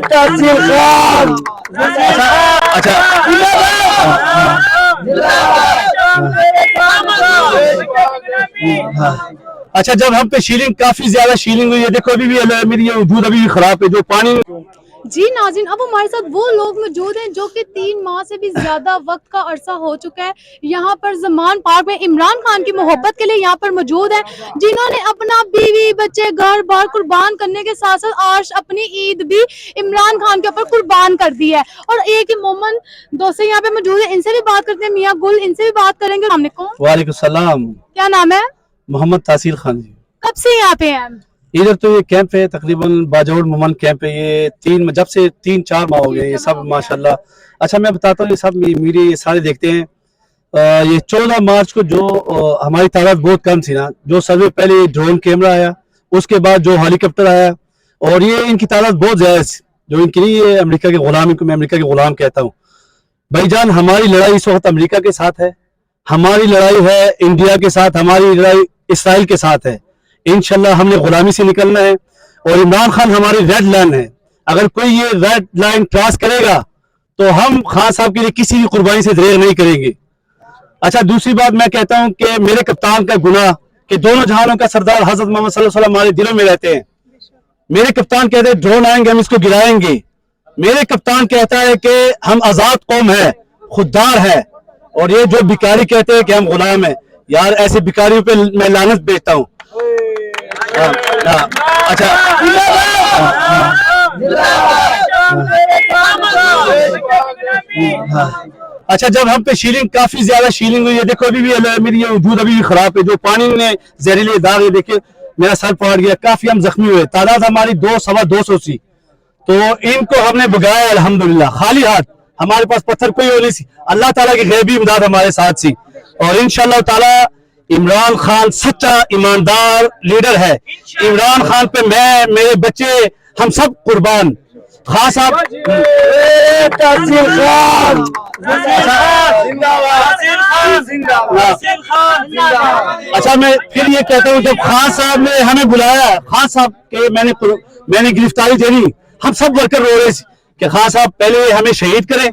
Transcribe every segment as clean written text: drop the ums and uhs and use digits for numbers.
तासीर खान। अच्छा अच्छा, जब हम पे शीलिंग काफी ज्यादा शीलिंग हुई है, देखो अभी भी मेरी ये वजूद अभी भी खराब है, जो पानी। जी नाज़रीन, अब हमारे साथ वो लोग मौजूद हैं जो कि 3 माह से भी ज्यादा वक्त का अरसा हो चुका है यहाँ पर ज़मान पार्क में इमरान खान की मोहब्बत के लिए यहाँ पर मौजूद है, जिन्होंने अपना बीवी बच्चे घर बार कुर्बान करने के साथ साथ आज अपनी ईद भी इमरान खान के ऊपर कुर्बान कर दी है। और एक ही मोमन दोस्त यहाँ पे मौजूद है, इनसे भी बात करते हैं। मियाँ गुल, इनसे भी बात करेंगे। वालेकुम सलाम। क्या नाम है? मोहम्मद तासीर खान जी। कब से यहाँ पे हैं? इधर तो ये कैंप है, तकरीबन बाजौड़ मोमन कैंप है, ये जब से 3-4 माह हो गए ये सब माशाल्लाह। अच्छा मैं बताता हूँ, ये सब मीडिया ये सारे देखते हैं। ये 14 मार्च को जो हमारी तादाद बहुत कम थी ना, जो सबसे पहले ड्रोन कैमरा आया, उसके बाद जो हेलीकॉप्टर आया, और ये इनकी तादाद बहुत ज्यादा थी, जो इनकी नहीं, ये अमेरिका के गुलाम, इनको मैं अमेरिका के गुलाम कहता हूँ। भाईजान हमारी लड़ाई इस वक्त अमेरिका के साथ है, हमारी लड़ाई है इंडिया के साथ, हमारी लड़ाई इसराइल के साथ है। इंशाल्लाह हमने गुलामी से निकलना है, और इमरान खान हमारी रेड लाइन है। अगर कोई ये रेड लाइन क्रॉस करेगा तो हम खान साहब के लिए किसी भी कुर्बानी से दरेग नहीं करेंगे। अच्छा दूसरी बात मैं कहता हूं कि मेरे कप्तान का गुनाह कि दोनों जहानों का सरदार हजरत मोहम्मद सल्लल्लाहु अलैहि वसल्लम हमारे दिलों में रहते हैं। मेरे कप्तान कहते हैं ड्रोन आएंगे हम इसको गिराएंगे। मेरे कप्तान कहता है कि हम आजाद कौम है, खुददार है, और ये जो भिखारी कहते हैं कि हम गुलाम है। यार ऐसे भिखारियों पे मैं लानत भेजता हूँ। अच्छा अच्छा, जब हम पे शीलिंग काफी ज्यादा शीलिंग हुई है, देखो अभी भी मेरी ये वजूद अभी भी खराब है, जो पानी ने जहरीले दाग है, देखिए मेरा सर फाड़ गया, काफी हम जख्मी हुए। तादाद हमारी 200-225 थी, तो इनको हमने भगाया अल्हम्दुलिल्लाह खाली हाथ। हमारे पास पत्थर कोई और नहीं थी, अल्लाह ताला की गैबी इमदाद हमारे साथ थी। और इंशाअल्लाह ताला इमरान खान सच्चा ईमानदार लीडर है। इमरान खान पे मैं, मेरे बच्चे, हम सब कुर्बान। खान साहब अच्छा मैं फिर ये कहता हूँ, जब खान साहब ने हमें बुलाया, खान साहब के मैंने गिरफ्तारी देनी, हम सब वर्कर रो रहे थे कि खान साहब पहले हमें शहीद करें,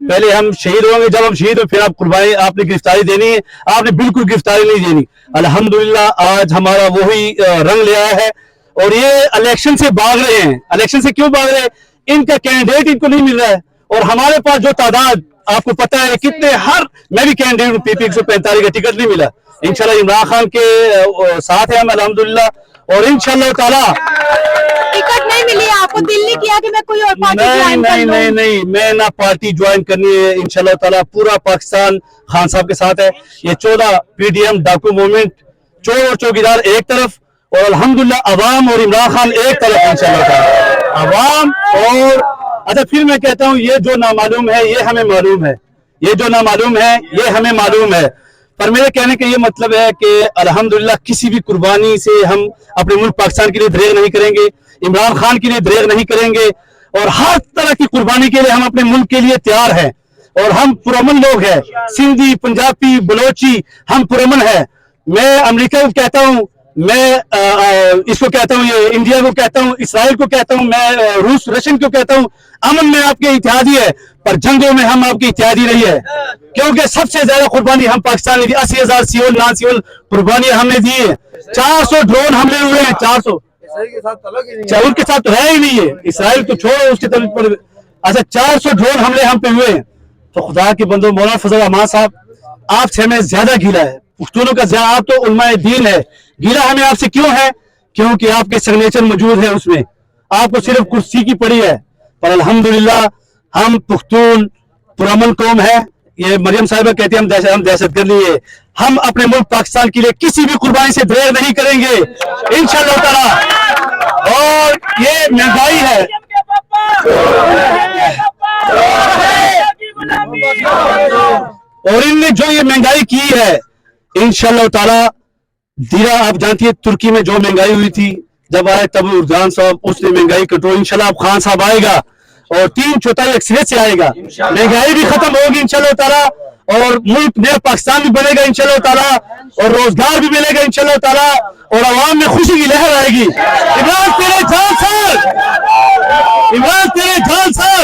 पहले हम शहीद होंगे, जब हम शहीद हो फिर आप कुर्बानी, आपने गिरफ्तारी देनी है। आपने बिल्कुल गिरफ्तारी नहीं देनी। अल्हम्दुलिल्लाह आज हमारा वही रंग ले आया है, और ये इलेक्शन से भाग रहे हैं। इलेक्शन से क्यों भाग रहे हैं? इनका कैंडिडेट इनको नहीं मिल रहा है, और हमारे पास जो तादाद आपको पता है कितने, हर मैं भी कैंडिडेट PP 145 का टिकट नहीं मिला। इंशाल्लाह इमरान खान के साथ है हम अल्हम्दुलिल्लाह, और इंशाल्लाह ताला टिकट नहीं मिली आपको, दिल नहीं किया कि मैं कोई और पार्टी ज्वाइन कर लूं? नहीं, मैं ना पार्टी ज्वाइन करनी है। इंशाल्लाह ताला पूरा पाकिस्तान खान साहब के साथ है। ये 14 PDM डाकू मूवमेंट, चोर और चौकीदार एक तरफ, और अल्हम्दुलिल्लाह अवाम और इमरान खान एक तरफ। इंशाल्लाह ताला अवाम और अच्छा फिर मैं कहता हूँ, ये जो नामालूम है ये हमें मालूम है, ये जो नामालूम है ये हमें मालूम है। पर मेरे कहने का ये मतलब है कि अल्हम्दुलिल्लाह किसी भी कुर्बानी से हम अपने मुल्क पाकिस्तान के लिए दरेग नहीं करेंगे, इमरान खान के लिए दरेग नहीं करेंगे, और हर तरह की कुर्बानी के लिए हम अपने मुल्क के लिए तैयार हैं। और हम पुरअमन लोग हैं, सिंधी, पंजाबी, बलोची, हम पुरअमन है। मैं अमेरिका को कहता हूँ, मैं इसको कहता हूँ, ये इंडिया को कहता हूँ, इसराइल को कहता हूँ, मैं रूस रशियन को कहता हूँ, अमन में आपके इत्तेहादी है, पर जंगों में हम आपकी इत्तेहादी नहीं है। क्योंकि सबसे ज्यादा कुर्बानी हम पाकिस्तान ने दी, 80,000 सिविल नॉन सिविल कुर्बानियां हमने दी है। 400 ड्रोन हमले हुए हैं, 400 उनके साथ तो है ही नहीं है, इसराइल तो छोड़ो उसके तरफ पर। अच्छा 400 ड्रोन हमले हम पे हुए हैं। तो खुदा के बंदो, मौलाना फजल रहमान साहब आपसे हमें ज्यादा गीला है, पुख्तूनों का ज्यादा, आप तो उलमाए दीन है, गीला हमें आपसे क्यों है? क्योंकि आपके सिग्नेचर मौजूद है उसमें, आपको सिर्फ कुर्सी की पड़ी है। पर अल्हम्दुलिल्लाह हम पुख्तून पुरअमन कौम है। ये मरियम साहिबा कहती है हम दहशतगर्दी है। हम अपने मुल्क पाकिस्तान के लिए किसी भी कुर्बानी से दरेग नहीं करेंगे इंशाअल्लाह ताला। और ये महंगाई है, और इनने जो ये महंगाई की है इंशाअल्लाह ताला, दीरा आप जानती है तुर्की में जो महंगाई हुई थी, जब आए तब उर्जान साहब उसने महंगाई कंट्रोल, इंशाल्लाह अब खान साहब आएगा और 3/4 अक्सरियत से आएगा, महंगाई भी खत्म होगी इंशाल्लाह ताला। اور ملک نیا پاکستان بھی بنے گا انشاءاللہ تعالیٰ, اور روزگار بھی ملے گا انشاءاللہ تعالیٰ, اور عوام میں خوشی کی لہر آئے گی. عمران تیرے جان سر, عمران تیرے جان سر.